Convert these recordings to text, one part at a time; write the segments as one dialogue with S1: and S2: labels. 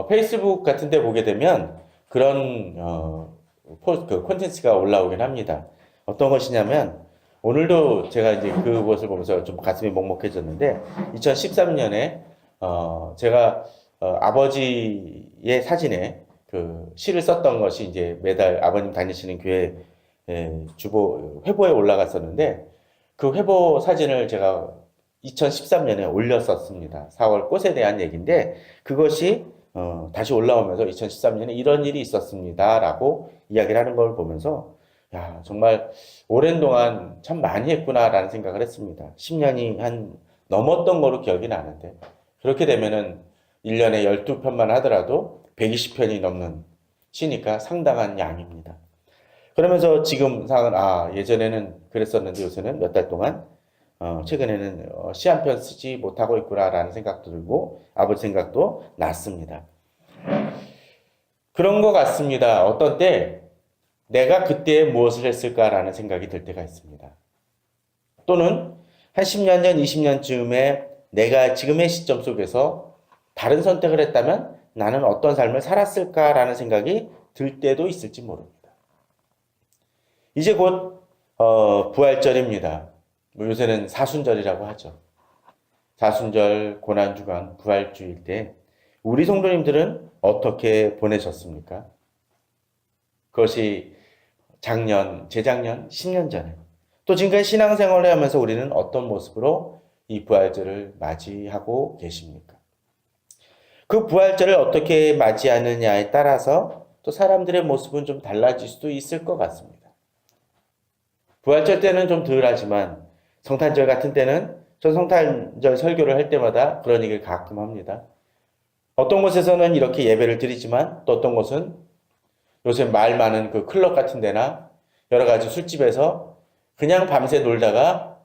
S1: 페이스북 같은 데 보게 되면 그런 그 콘텐츠가 올라오긴 합니다. 어떤 것이냐면 오늘도 제가 이제 그것을 보면서 좀 가슴이 먹먹해졌는데 2013년에 제가 아버지의 사진에 그 시를 썼던 것이 이제 매달 아버님 다니시는 교회 주보 회보에 올라갔었는데 그 회보 사진을 제가 2013년에 올렸었습니다. 4월 꽃에 대한 얘기인데 그것이 다시 올라오면서 2013년에 이런 일이 있었습니다라고 이야기를 하는 걸 보면서 야, 정말 오랜 동안 참 많이 했구나라는 생각을 했습니다. 10년이 한 넘었던 거로 기억이 나는데 그렇게 되면은 1년에 12편만 하더라도 120편이 넘는 시니까 상당한 양입니다. 그러면서 지금 상은 예전에는 그랬었는데 요새는 몇 달 동안 최근에는 시 한 편 쓰지 못하고 있구나라는 생각도 들고 아버지 생각도 났습니다. 그런 것 같습니다. 어떤 때 내가 그때 무엇을 했을까라는 생각이 들 때가 있습니다. 또는 한 10년 전, 20년쯤에 내가 지금의 시점 속에서 다른 선택을 했다면 나는 어떤 삶을 살았을까라는 생각이 들 때도 있을지 모릅니다. 이제 곧 부활절입니다. 요새는 사순절이라고 하죠. 사순절, 고난주간, 부활주일 때 우리 성도님들은 어떻게 보내셨습니까? 그것이 작년, 재작년, 10년 전에 또 지금까지 신앙생활을 하면서 우리는 어떤 모습으로 이 부활절을 맞이하고 계십니까? 그 부활절을 어떻게 맞이하느냐에 따라서 또 사람들의 모습은 좀 달라질 수도 있을 것 같습니다. 부활절 때는 좀 덜하지만 성탄절 같은 때는 전 성탄절 설교를 할 때마다 그런 얘기를 가끔 합니다. 어떤 곳에서는 이렇게 예배를 드리지만 또 어떤 곳은 요새 말 많은 그 클럽 같은 데나 여러 가지 술집에서 그냥 밤새 놀다가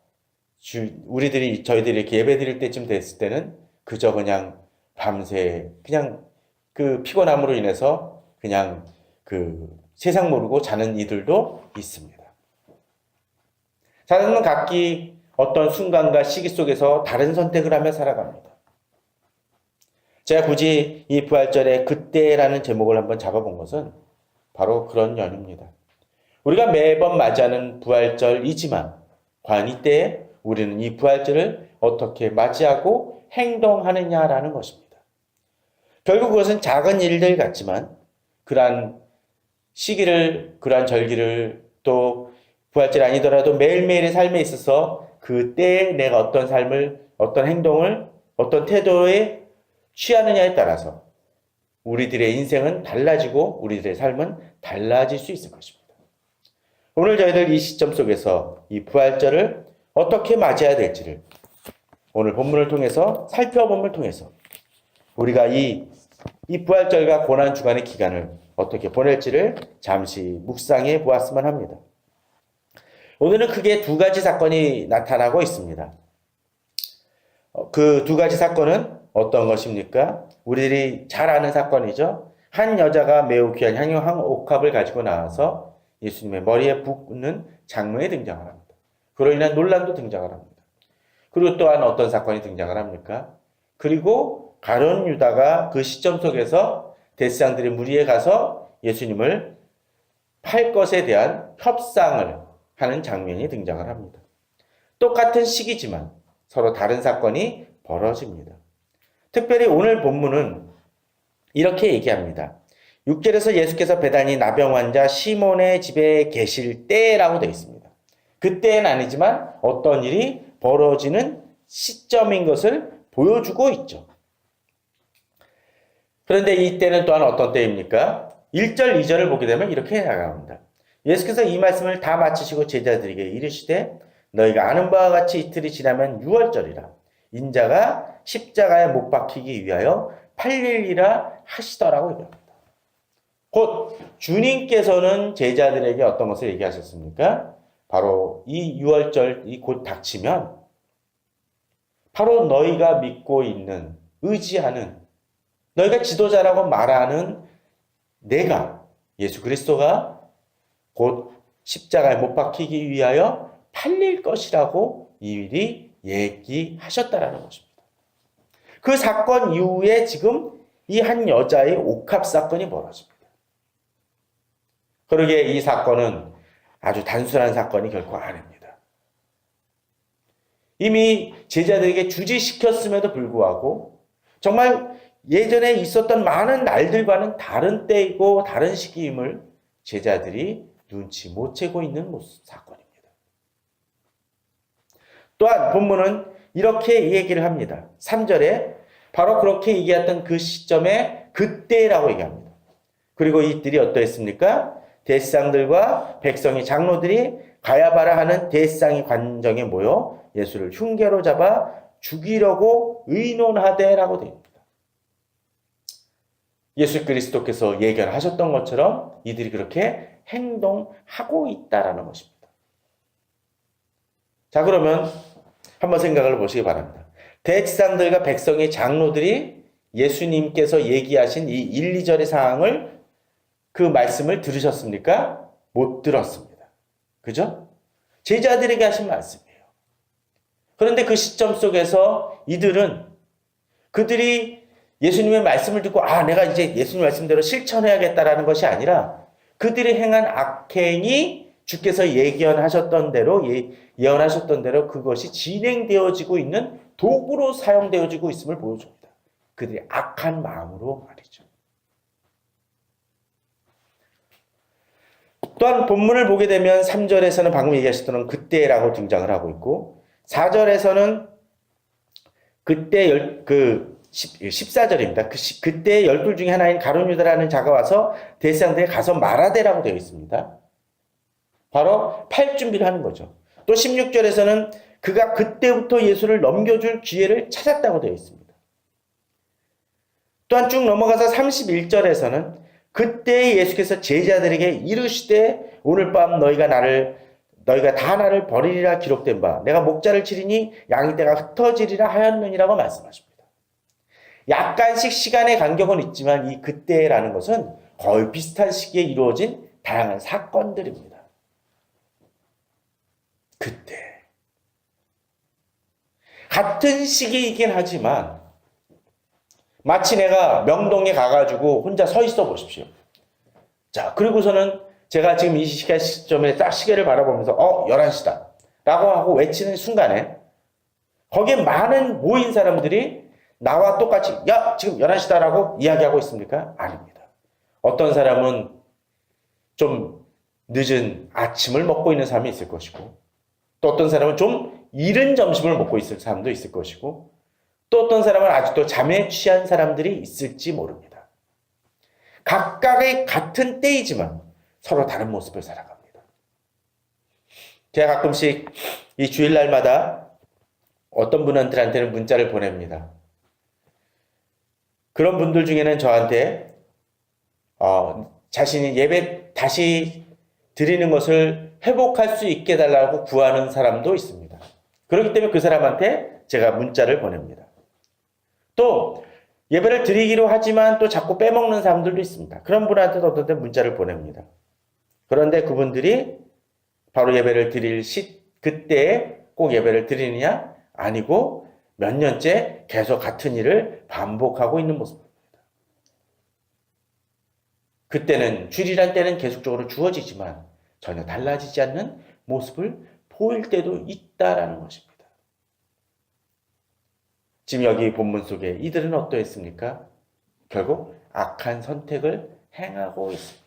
S1: 저희들이 이렇게 예배 드릴 때쯤 됐을 때는 그저 그냥 밤새 그냥 그 피곤함으로 인해서 그냥 그 세상 모르고 자는 이들도 있습니다. 사람은 각기 어떤 순간과 시기 속에서 다른 선택을 하며 살아갑니다. 제가 굳이 이 부활절의 그때라는 제목을 한번 잡아본 것은 바로 그런 연유입니다. 우리가 매번 맞이하는 부활절이지만 과연 이때 우리는 이 부활절을 어떻게 맞이하고 행동하느냐라는 것입니다. 결국 그것은 작은 일들 같지만 그러한 시기를, 그러한 절기를 또 부활절 아니더라도 매일매일의 삶에 있어서 그때에 내가 어떤 삶을, 어떤 행동을, 어떤 태도에 취하느냐에 따라서 우리들의 인생은 달라지고 우리들의 삶은 달라질 수 있을 것입니다. 오늘 저희들 이 시점 속에서 이 부활절을 어떻게 맞이해야 될지를 오늘 본문을 통해서 살펴봄을 통해서 우리가 이 부활절과 고난주간의 기간을 어떻게 보낼지를 잠시 묵상해 보았으면 합니다. 오늘은 크게 두 가지 사건이 나타나고 있습니다. 그 두 가지 사건은 어떤 것입니까? 우리들이 잘 아는 사건이죠. 한 여자가 매우 귀한 향유 한 옥합을 가지고 나와서 예수님의 머리에 붓는 장면이 등장을 합니다. 그로 인한 논란도 등장을 합니다. 그리고 또한 어떤 사건이 등장을 합니까? 그리고 가룟 유다가 그 시점 속에서 대제사장들의 무리에 가서 예수님을 팔 것에 대한 협상을 하는 장면이 등장을 합니다. 똑같은 시기지만 서로 다른 사건이 벌어집니다. 특별히 오늘 본문은 이렇게 얘기합니다. 6절에서 예수께서 베다니 나병 환자 시몬의 집에 계실 때라고 되어 있습니다. 그때는 아니지만 어떤 일이 벌어지는 시점인 것을 보여주고 있죠. 그런데 이때는 또한 어떤 때입니까? 1절, 2절을 보게 되면 이렇게 나갑니다. 예수께서 이 말씀을 다 마치시고 제자들에게 이르시되 너희가 아는 바와 같이 이틀이 지나면 유월절이라 인자가 십자가에 못 박히기 위하여 팔릴이라 하시더라고 얘기합니다. 곧 주님께서는 제자들에게 어떤 것을 얘기하셨습니까? 바로 이 유월절이 곧 닥치면 바로 너희가 믿고 있는, 의지하는, 너희가 지도자라고 말하는 내가, 예수 그리스도가 곧 십자가에 못 박히기 위하여 팔릴 것이라고 이미 얘기하셨다라는 것입니다. 그 사건 이후에 지금 이 한 여자의 옥합 사건이 벌어집니다. 그러기에 이 사건은 아주 단순한 사건이 결코 아닙니다. 이미 제자들에게 주지시켰음에도 불구하고 정말 예전에 있었던 많은 날들과는 다른 때이고 다른 시기임을 제자들이 눈치 못 채고 있는 사건입니다. 또한 본문은 이렇게 얘기를 합니다. 3절에 바로 그렇게 얘기했던 그 시점에 그때라고 얘기합니다. 그리고 이들이 어떠했습니까? 대상들과 백성의 장로들이 가야바라 하는 대상의 관정에 모여 예수를 흉계로 잡아 죽이려고 의논하되라고 되어 있습니다. 예수 그리스도께서 예견하셨던 것처럼 이들이 그렇게 행동하고 있다라는 것입니다. 자, 그러면 한번 생각을 보시기 바랍니다. 대지상들과 백성의 장로들이 예수님께서 얘기하신 이 1, 2절의 상황을 그 말씀을 들으셨습니까? 못 들었습니다. 그죠? 제자들에게 하신 말씀이에요. 그런데 그 시점 속에서 이들은 그들이 예수님의 말씀을 듣고 내가 이제 예수님 말씀대로 실천해야겠다라는 것이 아니라 그들이 행한 악행이 주께서 예언하셨던 대로 그것이 진행되어지고 있는 도구로 사용되어지고 있음을 보여줍니다. 그들이 악한 마음으로 말이죠. 또한 본문을 보게 되면 3절에서는 방금 얘기하셨던 그때라고 등장을 하고 있고 4절에서는 그때 14절입니다. 그때 12 중에 하나인 가룟 유다라는 자가 와서 대상들에 가서 말하되라고 되어 있습니다. 바로 팔 준비를 하는 거죠. 또 16절에서는 그가 그때부터 예수를 넘겨줄 기회를 찾았다고 되어 있습니다. 또한 쭉 넘어가서 31절에서는 그때 예수께서 제자들에게 이르시되 오늘 밤 너희가 다 나를 버리리라 기록된 바 내가 목자를 치리니 양의 떼가 흩어지리라 하였느니라고 말씀하십니다. 약간씩 시간의 간격은 있지만 이 그때라는 것은 거의 비슷한 시기에 이루어진 다양한 사건들입니다. 그때 같은 시기이긴 하지만 마치 내가 명동에 가가지고 혼자 서 있어 보십시오. 자, 그리고서는 제가 지금 이 시점에 딱 시계를 바라보면서 11시다 라고 하고 외치는 순간에 거기에 많은 모인 사람들이 나와 똑같이 야 지금 11시다 라고 이야기하고 있습니까? 아닙니다. 어떤 사람은 좀 늦은 아침을 먹고 있는 사람이 있을 것이고 또 어떤 사람은 좀 이른 점심을 먹고 있을 사람도 있을 것이고 또 어떤 사람은 아직도 잠에 취한 사람들이 있을지 모릅니다. 각각의 같은 때이지만 서로 다른 모습을 살아갑니다. 제가 가끔씩 이 주일날마다 어떤 분들한테는 문자를 보냅니다. 그런 분들 중에는 저한테 자신이 예배 다시 드리는 것을 회복할 수 있게 해달라고 구하는 사람도 있습니다. 그렇기 때문에 그 사람한테 제가 문자를 보냅니다. 또 예배를 드리기로 하지만 또 자꾸 빼먹는 사람들도 있습니다. 그런 분한테도 어떤 때 문자를 보냅니다. 그런데 그분들이 바로 예배를 드릴 그때에 꼭 예배를 드리느냐? 아니고 몇 년째 계속 같은 일을 반복하고 있는 모습입니다. 그때는 주일이란 때는 계속적으로 주어지지만 전혀 달라지지 않는 모습을 보일 때도 있다라는 것입니다. 지금 여기 본문 속에 이들은 어떠했습니까? 결국 악한 선택을 행하고 있습니다.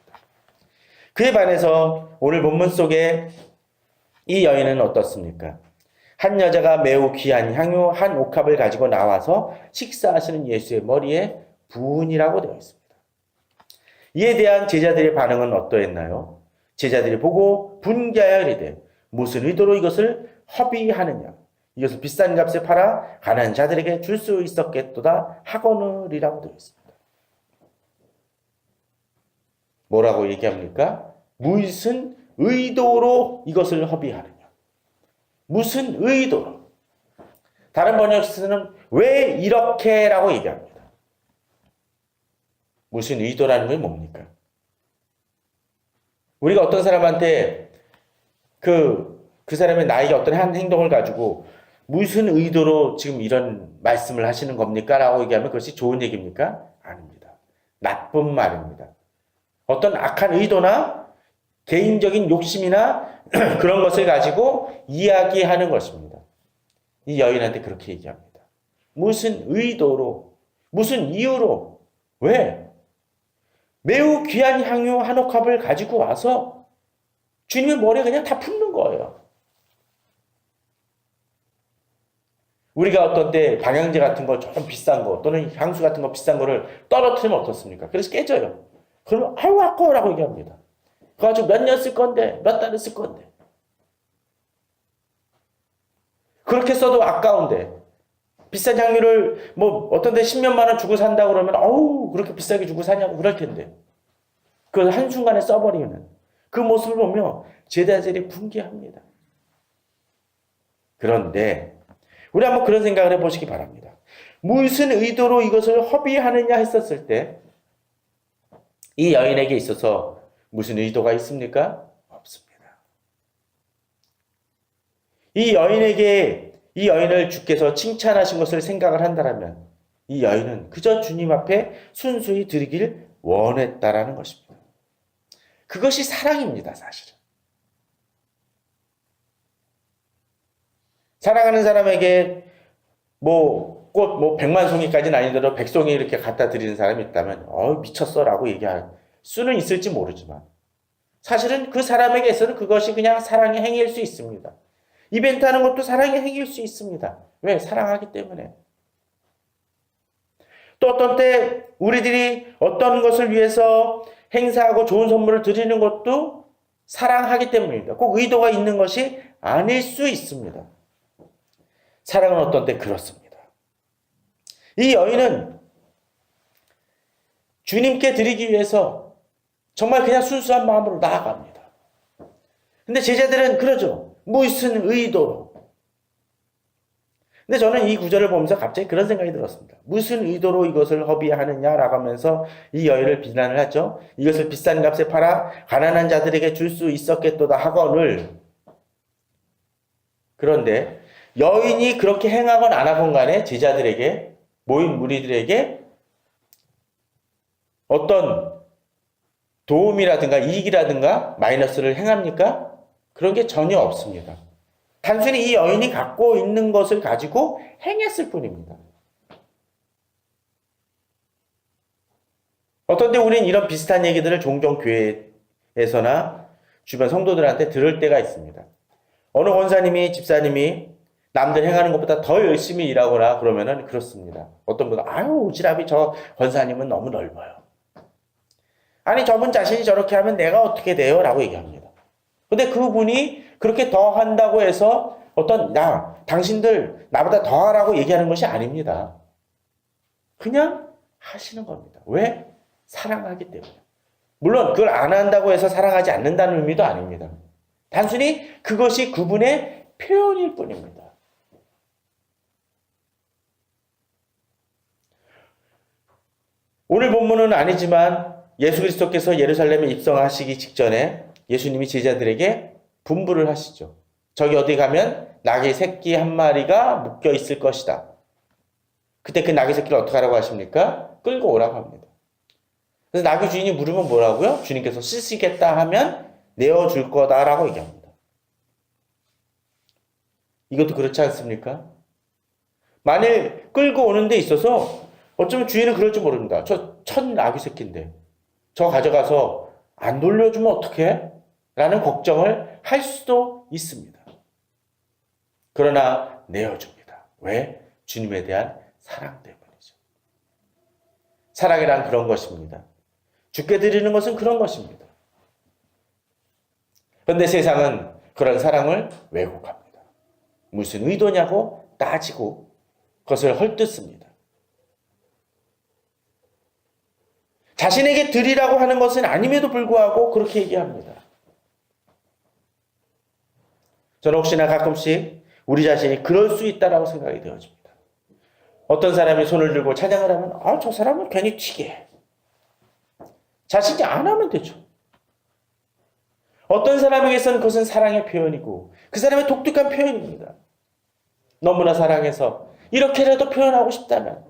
S1: 그에 반해서 오늘 본문 속에 이 여인은 어떻습니까? 한 여자가 매우 귀한 향유 한 옥합을 가지고 나와서 식사하시는 예수의 머리에 부으니라고 되어 있습니다. 이에 대한 제자들의 반응은 어떠했나요? 제자들이 보고 분개하여 이르되 무슨 의도로 이것을 허비하느냐? 이것을 비싼 값에 팔아 가난한 자들에게 줄 수 있었겠도다 하거늘이라고 되어 있습니다. 뭐라고 얘기합니까? 무슨 의도로 이것을 허비하느냐? 무슨 의도로? 다른 번역에서는 왜 이렇게라고 얘기합니다. 무슨 의도라는 게 뭡니까? 우리가 어떤 사람한테 그 사람의 나에게 어떤 한 행동을 가지고 무슨 의도로 지금 이런 말씀을 하시는 겁니까? 라고 얘기하면 그것이 좋은 얘기입니까? 아닙니다. 나쁜 말입니다. 어떤 악한 의도나 개인적인 욕심이나 그런 것을 가지고 이야기하는 것입니다. 이 여인한테 그렇게 얘기합니다. 무슨 의도로, 무슨 이유로, 왜? 매우 귀한 향유 한 옥합을 가지고 와서 주님의 머리에 그냥 다 붓는 거예요. 우리가 어떤 때 방향제 같은 거 좀 비싼 거 또는 향수 같은 거 비싼 거를 떨어뜨리면 어떻습니까? 그래서 깨져요. 그러면 아유 아까워라고 얘기합니다. 그거 가지고 몇 년 쓸 건데 몇 달을 쓸 건데 그렇게 써도 아까운데 비싼 향유를 뭐 어떤 데 10몇만 원 주고 산다고 그러면 어우 그렇게 비싸게 주고 사냐고 그럴 텐데 그걸 한순간에 써버리는 그 모습을 보며 제자들이 분개합니다. 그런데 우리 한번 그런 생각을 해보시기 바랍니다. 무슨 의도로 이것을 허비하느냐 했었을 때 이 여인에게 있어서 무슨 의도가 있습니까? 없습니다. 이 여인을 주께서 칭찬하신 것을 생각을 한다면 이 여인은 그저 주님 앞에 순수히 드리길 원했다라는 것입니다. 그것이 사랑입니다, 사실은. 사랑하는 사람에게 꽃 100만 송이까지는 아니더라도 100송이 이렇게 갖다 드리는 사람이 있다면 미쳤어라고 얘기할 수는 있을지 모르지만 사실은 그 사람에게서는 그것이 그냥 사랑의 행위일 수 있습니다. 이벤트 하는 것도 사랑의 행위일 수 있습니다. 왜? 사랑하기 때문에. 또 어떤 때 우리들이 어떤 것을 위해서 행사하고 좋은 선물을 드리는 것도 사랑하기 때문입니다. 꼭 의도가 있는 것이 아닐 수 있습니다. 사랑은 어떤 때 그렇습니다. 이 여인은 주님께 드리기 위해서 정말 그냥 순수한 마음으로 나아갑니다. 근데 제자들은 그러죠. 무슨 의도로. 근데 저는 이 구절을 보면서 갑자기 그런 생각이 들었습니다. 무슨 의도로 이것을 허비하느냐라고 하면서 이 여인을 비난을 하죠. 이것을 비싼 값에 팔아 가난한 자들에게 줄 수 있었겠도다 하거늘. 그런데 여인이 그렇게 행하건 안 하건 간에 제자들에게 모인 무리들에게 어떤 도움이라든가 이익이라든가 마이너스를 행합니까? 그런 게 전혀 없습니다. 단순히 이 여인이 갖고 있는 것을 가지고 행했을 뿐입니다. 어떤 때 우리는 이런 비슷한 얘기들을 종종 교회에서나 주변 성도들한테 들을 때가 있습니다. 어느 권사님이, 집사님이 남들 행하는 것보다 더 열심히 일하거나 그러면은 그렇습니다. 어떤 분은 아유 오지랖이 저 권사님은 너무 넓어요. 아니 저분 자신이 저렇게 하면 내가 어떻게 돼요? 라고 얘기합니다. 근데 그분이 그렇게 더 한다고 해서 당신들 나보다 더 하라고 얘기하는 것이 아닙니다. 그냥 하시는 겁니다. 왜? 사랑하기 때문에. 물론 그걸 안 한다고 해서 사랑하지 않는다는 의미도 아닙니다. 단순히 그것이 그분의 표현일 뿐입니다. 오늘 본문은 아니지만 예수 그리스도께서 예루살렘에 입성하시기 직전에 예수님이 제자들에게 분부를 하시죠. 저기 어디 가면 낙의 새끼 한 마리가 묶여 있을 것이다. 그때 그 낙의 새끼를 어떻게 하라고 하십니까? 끌고 오라고 합니다. 그래서 낙의 주인이 물으면 뭐라고요? 주님께서 쓰시겠다 하면 내어줄 거다라고 얘기합니다. 이것도 그렇지 않습니까? 만일 끌고 오는 데 있어서 어쩌면 주인은 그럴 줄 모릅니다. 저 첫 아기 새끼인데 저 가져가서 안 돌려주면 어떡해? 라는 걱정을 할 수도 있습니다. 그러나 내어줍니다. 왜? 주님에 대한 사랑 때문이죠. 사랑이란 그런 것입니다. 주께 드리는 것은 그런 것입니다. 그런데 세상은 그런 사랑을 왜곡합니다. 무슨 의도냐고 따지고 그것을 헐뜯습니다. 자신에게 드리라고 하는 것은 아님에도 불구하고 그렇게 얘기합니다. 저는 혹시나 가끔씩 우리 자신이 그럴 수 있다라고 생각이 되어집니다. 어떤 사람이 손을 들고 찬양을 하면 저 사람은 괜히 튀게 해. 자신이 안 하면 되죠. 어떤 사람에게서는 그것은 사랑의 표현이고 그 사람의 독특한 표현입니다. 너무나 사랑해서 이렇게라도 표현하고 싶다면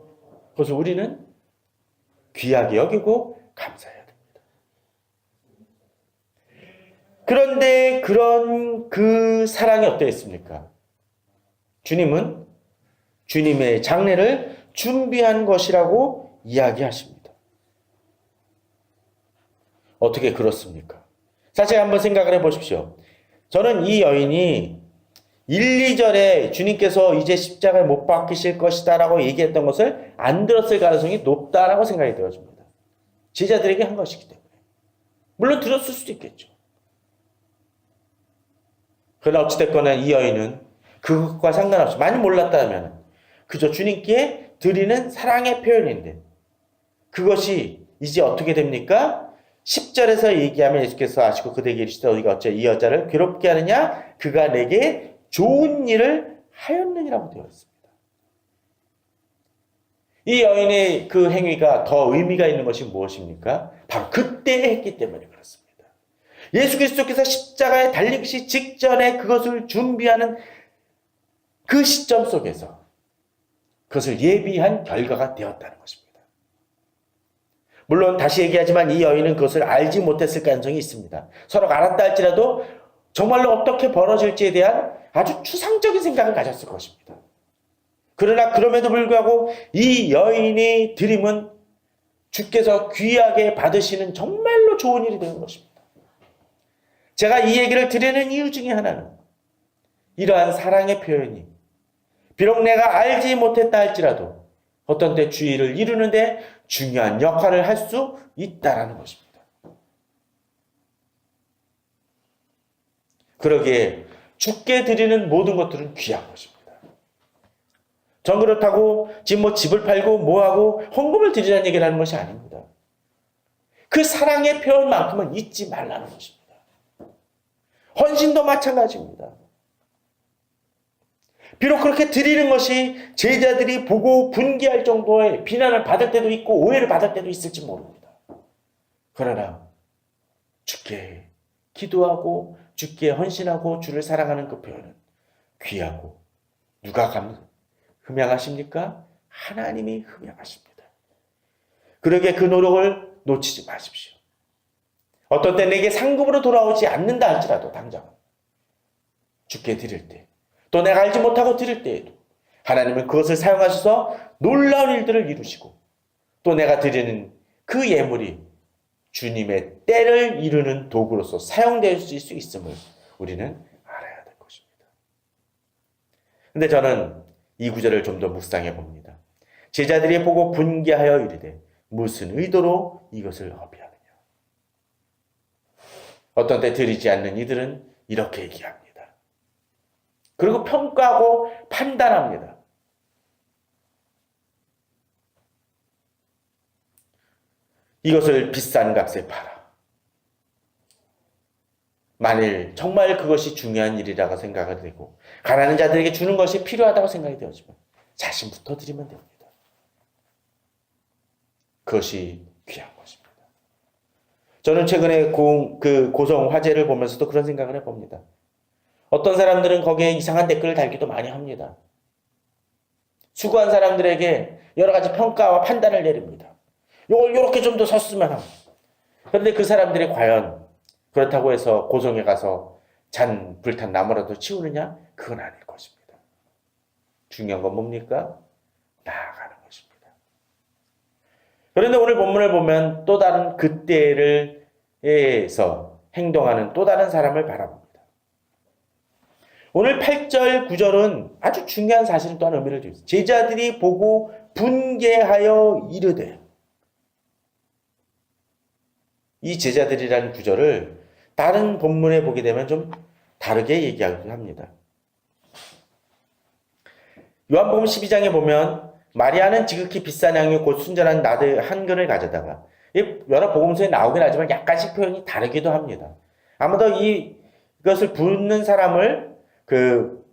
S1: 그것을 우리는 귀하게 여기고 감사해야 됩니다. 그런데 그런 그 사랑이 어떠했습니까? 주님은 주님의 장례를 준비한 것이라고 이야기하십니다. 어떻게 그렇습니까? 사실 한번 생각을 해보십시오. 저는 이 여인이 1, 2절에 주님께서 이제 십자가에 못 박히실 것이다 라고 얘기했던 것을 안 들었을 가능성이 높다라고 생각이 되어집니다. 제자들에게 한 것이기 때문에. 물론 들었을 수도 있겠죠. 그러나 어찌됐거나 이 여인은 그것과 상관없이 많이 몰랐다면 그저 주님께 드리는 사랑의 표현인데 그것이 이제 어떻게 됩니까? 10절에서 얘기하면 예수께서 아시고 그대에게 이르시되 너희가 어째 이 여자를 괴롭게 하느냐? 그가 내게 좋은 일을 하였느니라고 되어 있습니다. 이 여인의 그 행위가 더 의미가 있는 것이 무엇입니까? 바로 그때 했기 때문에 그렇습니다. 예수 그리스도께서 십자가에 달리기 직전에 그것을 준비하는 그 시점 속에서 그것을 예비한 결과가 되었다는 것입니다. 물론 다시 얘기하지만 이 여인은 그것을 알지 못했을 가능성이 있습니다. 서로가 알았다 할지라도 정말로 어떻게 벌어질지에 대한 아주 추상적인 생각을 가졌을 것입니다. 그러나 그럼에도 불구하고 이 여인의 드림은 주께서 귀하게 받으시는 정말로 좋은 일이 되는 것입니다. 제가 이 얘기를 드리는 이유 중에 하나는 이러한 사랑의 표현이 비록 내가 알지 못했다 할지라도 어떤 때 주의를 이루는데 중요한 역할을 할 수 있다라는 것입니다. 그러기에 주께 드리는 모든 것들은 귀한 것입니다. 전 그렇다고 지금 뭐 집을 팔고 뭐하고 헌금을 드리라는 얘기를 하는 것이 아닙니다. 그 사랑의 표현만큼은 잊지 말라는 것입니다. 헌신도 마찬가지입니다. 비록 그렇게 드리는 것이 제자들이 보고 분개할 정도의 비난을 받을 때도 있고 오해를 받을 때도 있을지 모릅니다. 그러나 주께 기도하고 주께 헌신하고 주를 사랑하는 그 표현은 귀하고 누가 흠양하십니까? 하나님이 흠양하십니다. 그러기에 그 노력을 놓치지 마십시오. 어떤 때 내게 상급으로 돌아오지 않는다 할지라도 당장 주께 드릴 때 또 내가 알지 못하고 드릴 때에도 하나님은 그것을 사용하셔서 놀라운 일들을 이루시고 또 내가 드리는 그 예물이 주님의 때를 이루는 도구로서 사용될 수 있음을 우리는 알아야 될 것입니다. 근데 저는 이 구절을 좀 더 묵상해 봅니다. 제자들이 보고 분개하여 이르되 무슨 의도로 이것을 허비하느냐. 어떤 때 드리지 않는 이들은 이렇게 얘기합니다. 그리고 평가하고 판단합니다. 이것을 비싼 값에 팔아. 만일 정말 그것이 중요한 일이라고 생각이 되고 가난한 자들에게 주는 것이 필요하다고 생각이 되어지면 자신부터 드리면 됩니다. 그것이 귀한 것입니다. 저는 최근에 고성 화재를 보면서도 그런 생각을 해봅니다. 어떤 사람들은 거기에 이상한 댓글을 달기도 많이 합니다. 수고한 사람들에게 여러 가지 평가와 판단을 내립니다. 이걸 이렇게 좀 더 섰으면 하고. 그런데 그 사람들이 과연 그렇다고 해서 고성에 가서 잔 불탄 나무라도 치우느냐? 그건 아닐 것입니다. 중요한 건 뭡니까? 나아가는 것입니다. 그런데 오늘 본문을 보면 또 다른 그때를에서 행동하는 또 다른 사람을 바라봅니다. 오늘 8절, 9절은 아주 중요한 사실을 또한 의미를 주고 있습니다. 제자들이 보고 분개하여 이르되 이 제자들이라는 구절을 다른 본문에 보게 되면 좀 다르게 얘기하긴 합니다. 요한복음 12장에 보면 마리아는 지극히 비싼 향유 곧 순전한 나드 한 근을 가져다가 여러 복음서에 나오긴 하지만 약간씩 표현이 다르기도 합니다. 아마도 이것을 붓는 사람을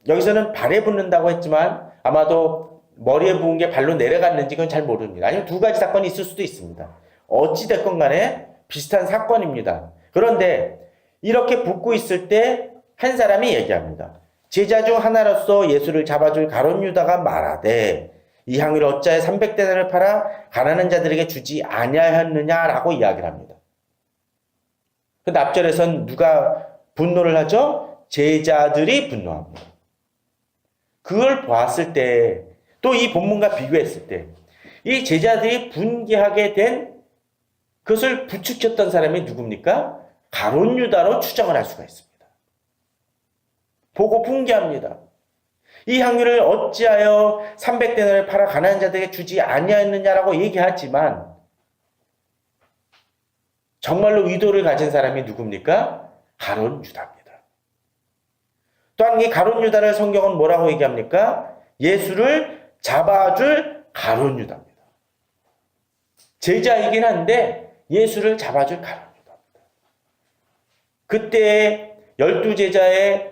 S1: 여기서는 발에 붓는다고 했지만 아마도 머리에 부은 게 발로 내려갔는지 그건 잘 모릅니다. 아니면 두 가지 사건이 있을 수도 있습니다. 어찌됐건 간에 비슷한 사건입니다. 그런데 이렇게 붓고 있을 때 한 사람이 얘기합니다. 제자 중 하나로서 예수를 잡아줄 가룟 유다가 말하되 이 향유를 어찌하여 300데나리온을 팔아 가난한 자들에게 주지 아니하였느냐라고 이야기를 합니다. 근데 앞절에선 누가 분노를 하죠? 제자들이 분노합니다. 그걸 보았을 때, 또 이 본문과 비교했을 때, 이 제자들이 분개하게 된 그것을 부추겼던 사람이 누굽니까? 가룟 유다로 추정을 할 수가 있습니다. 보고 분개합니다. 이 향유를 어찌하여 300데나리온을 팔아 가난한 자들에게 주지 아니하였느냐라고 얘기하지만 정말로 의도를 가진 사람이 누굽니까? 가룟 유다입니다. 또한 이 가룟 유다를 성경은 뭐라고 얘기합니까? 예수를 잡아줄 가룟 유다입니다. 제자이긴 한데 예수를 잡아줄 가룟 유다입니다. 그때 12제자에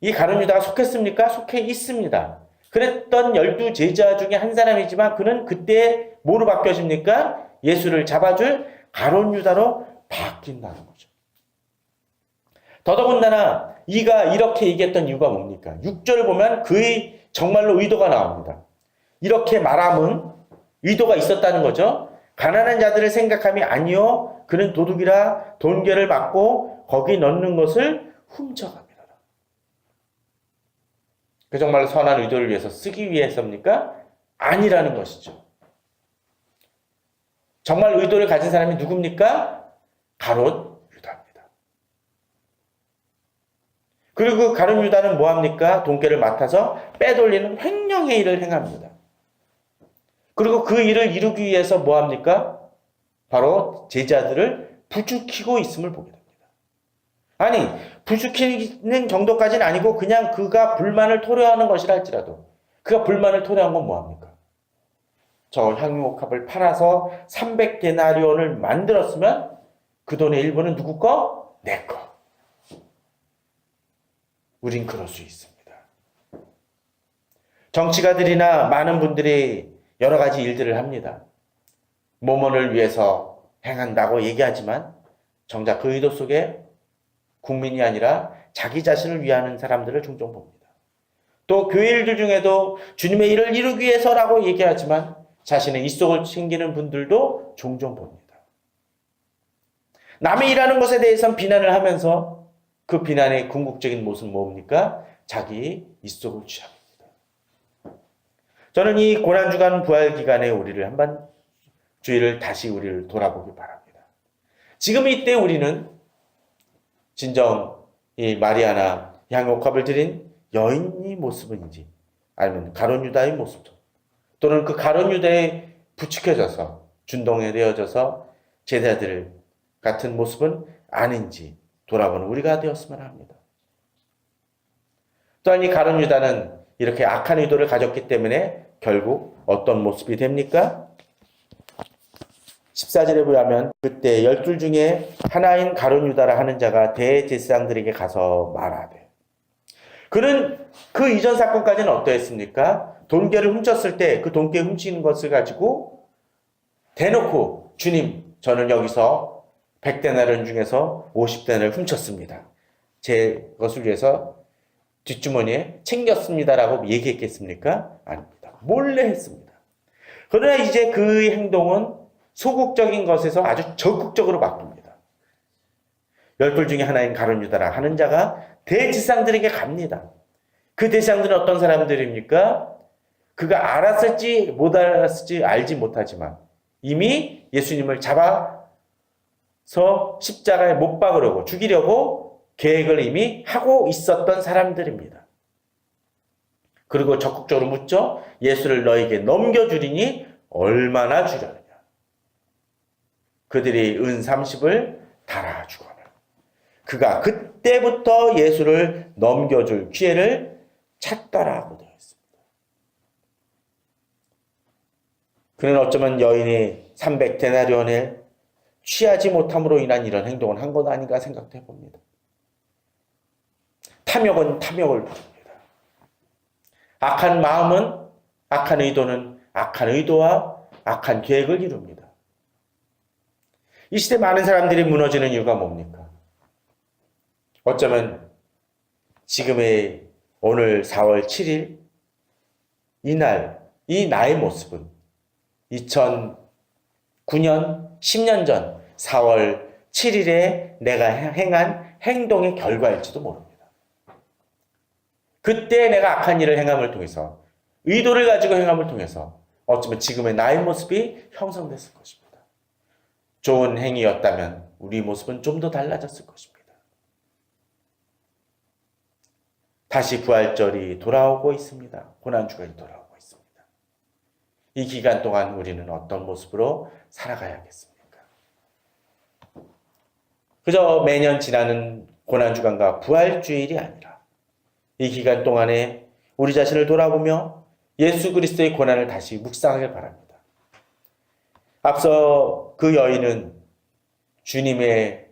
S1: 이 가룟 유다가 속했습니까? 속해 있습니다. 그랬던 12제자 중에 한 사람이지만 그는 그때 뭐로 바뀌어집니까? 예수를 잡아줄 가룟 유다로 바뀐다는 거죠. 더더군다나 이가 이렇게 얘기했던 이유가 뭡니까? 6절을 보면 그의 정말로 의도가 나옵니다. 이렇게 말함은 의도가 있었다는 거죠. 가난한 자들을 생각함이 아니요 그는 도둑이라 돈괴를 맞고 거기 넣는 것을 훔쳐갑니다. 그 정말로 선한 의도를 위해서 쓰기 위해서입니까? 아니라는 것이죠. 정말 의도를 가진 사람이 누굽니까? 가룟 유다입니다. 그리고 그 가룟 유다는 뭐합니까? 돈괴를 맡아서 빼돌리는 횡령의 일을 행합니다. 그리고 그 일을 이루기 위해서 뭐합니까? 바로 제자들을 부추기고 있음을 보게 됩니다. 아니, 부추기는 정도까지는 아니고 그냥 그가 불만을 토로하는 것이라 할지라도 그가 불만을 토로한 건 뭐합니까? 저 향유옥합을 팔아서 300데나리온을 만들었으면 그 돈의 일부는 누구 거? 내 거. 우린 그럴 수 있습니다. 정치가들이나 많은 분들이 여러 가지 일들을 합니다. 모mon을 위해서 행한다고 얘기하지만 정작 그 의도 속에 국민이 아니라 자기 자신을 위하는 사람들을 종종 봅니다. 또 교회 일들 중에도 주님의 일을 이루기 위해서라고 얘기하지만 자신의 입속을 챙기는 분들도 종종 봅니다. 남이 일하는 것에 대해서는 비난을 하면서 그 비난의 궁극적인 모습은 뭡니까? 자기 입속을 취합니다. 저는 이 고난주간 부활기간에 우리를 한번 주의를 다시 우리를 돌아보기 바랍니다. 지금 이때 우리는 진정 이 마리아나 향유옥합을 드린 여인의 모습인지 아니면 가룟 유다의 모습 또는 그 가룟 유다에 부추겨져서 준동에 되어져서 제자들 같은 모습은 아닌지 돌아보는 우리가 되었으면 합니다. 또한 이 가룟 유다는 이렇게 악한 의도를 가졌기 때문에 결국 어떤 모습이 됩니까? 14절에 보면 그때 12 중에 하나인 가룟 유다라 하는 자가 대제사장들에게 가서 말하되 그는 그 이전 사건까지는 어떠했습니까? 돈괴를 훔쳤을 때 그 돈괴 훔치는 것을 가지고 대놓고 주님 저는 여기서 100데나리온 중에서 50데나리온을 훔쳤습니다. 제 것을 위해서 뒷주머니에 챙겼습니다라고 얘기했겠습니까? 아닙니다. 몰래 했습니다. 그러나 이제 그 행동은 소극적인 것에서 아주 적극적으로 바뀝니다. 12 중에 하나인 가룟 유다라 하는 자가 대제사장들에게 갑니다. 그 대제사장들은 어떤 사람들입니까? 그가 알았을지 못 알았을지 알지 못하지만 이미 예수님을 잡아서 십자가에 못 박으려고 죽이려고 계획을 이미 하고 있었던 사람들입니다. 그리고 적극적으로 묻죠. 예수를 너에게 넘겨주리니 얼마나 주려느냐. 그들이 은 30을 달아주거늘. 그가 그때부터 예수를 넘겨줄 기회를 찾더라고 되어 있습니다. 그는 어쩌면 여인이 300데나리온에 취하지 못함으로 인한 이런 행동을 한 것 아닌가 생각도 해봅니다. 탐욕은 탐욕을 부릅니다. 악한 마음은, 악한 의도는 악한 의도와 악한 계획을 이룹니다. 이 시대 많은 사람들이 무너지는 이유가 뭡니까? 어쩌면 지금의 오늘 4월 7일 이날 이 나의 모습은 2009년, 10년 전 4월 7일에 내가 행한 행동의 결과일지도 모릅니다. 그때 내가 악한 일을 행함을 통해서, 의도를 가지고 행함을 통해서 어쩌면 지금의 나의 모습이 형성됐을 것입니다. 좋은 행위였다면 우리 모습은 좀 더 달라졌을 것입니다. 다시 부활절이 돌아오고 있습니다. 고난주간이 돌아오고 있습니다. 이 기간 동안 우리는 어떤 모습으로 살아가야겠습니까? 그저 매년 지나는 고난주간과 부활주일이 아니라 이 기간 동안에 우리 자신을 돌아보며 예수 그리스도의 고난을 다시 묵상하길 바랍니다. 앞서 그 여인은 주님의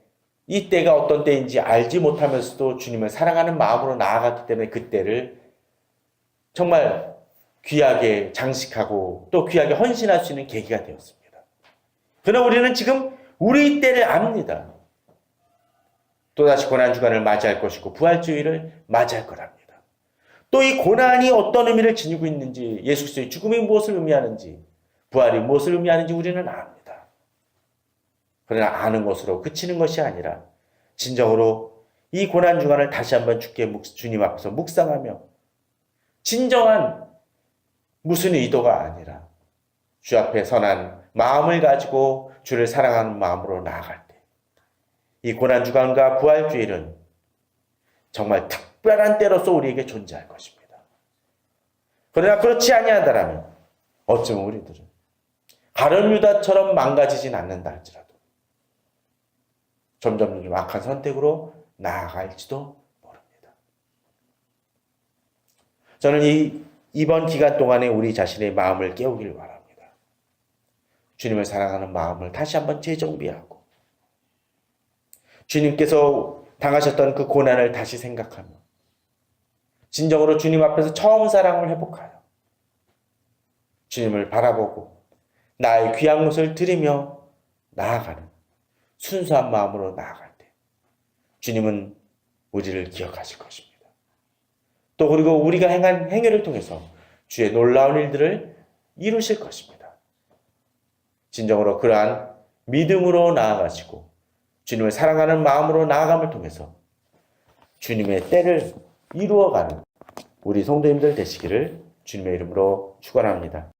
S1: 이 때가 어떤 때인지 알지 못하면서도 주님을 사랑하는 마음으로 나아갔기 때문에 그 때를 정말 귀하게 장식하고 또 귀하게 헌신할 수 있는 계기가 되었습니다. 그러나 우리는 지금 우리 때를 압니다. 또다시 고난주간을 맞이할 것이고 부활주일을 맞이할 거랍니다. 또 이 고난이 어떤 의미를 지니고 있는지, 예수 그리스도의 죽음이 무엇을 의미하는지, 부활이 무엇을 의미하는지 우리는 압니다. 그러나 아는 것으로 그치는 것이 아니라 진정으로 이 고난주간을 다시 한번 주님 앞에서 묵상하며 진정한 무슨 의도가 아니라 주 앞에 선한 마음을 가지고 주를 사랑하는 마음으로 나아갈 때 이 고난주간과 부활주일은 정말 특별한 때로서 우리에게 존재할 것입니다. 그러나 그렇지 아니하다라면 어쩌면 우리들은 가룟 유다처럼 망가지진 않는다 할지라도 점점 좀 악한 선택으로 나아갈지도 모릅니다. 저는 이번 기간 동안에 우리 자신의 마음을 깨우기를 바랍니다. 주님을 사랑하는 마음을 다시 한번 재정비하고 주님께서 당하셨던 그 고난을 다시 생각하며 진정으로 주님 앞에서 처음 사랑을 회복하여 주님을 바라보고 나의 귀한 것을 드리며 나아가는 순수한 마음으로 나아갈 때 주님은 우리를 기억하실 것입니다. 또 그리고 우리가 행한 행위를 통해서 주의 놀라운 일들을 이루실 것입니다. 진정으로 그러한 믿음으로 나아가시고 주님을 사랑하는 마음으로 나아감을 통해서 주님의 때를 이루어가는 우리 성도님들 되시기를 주님의 이름으로 축원합니다.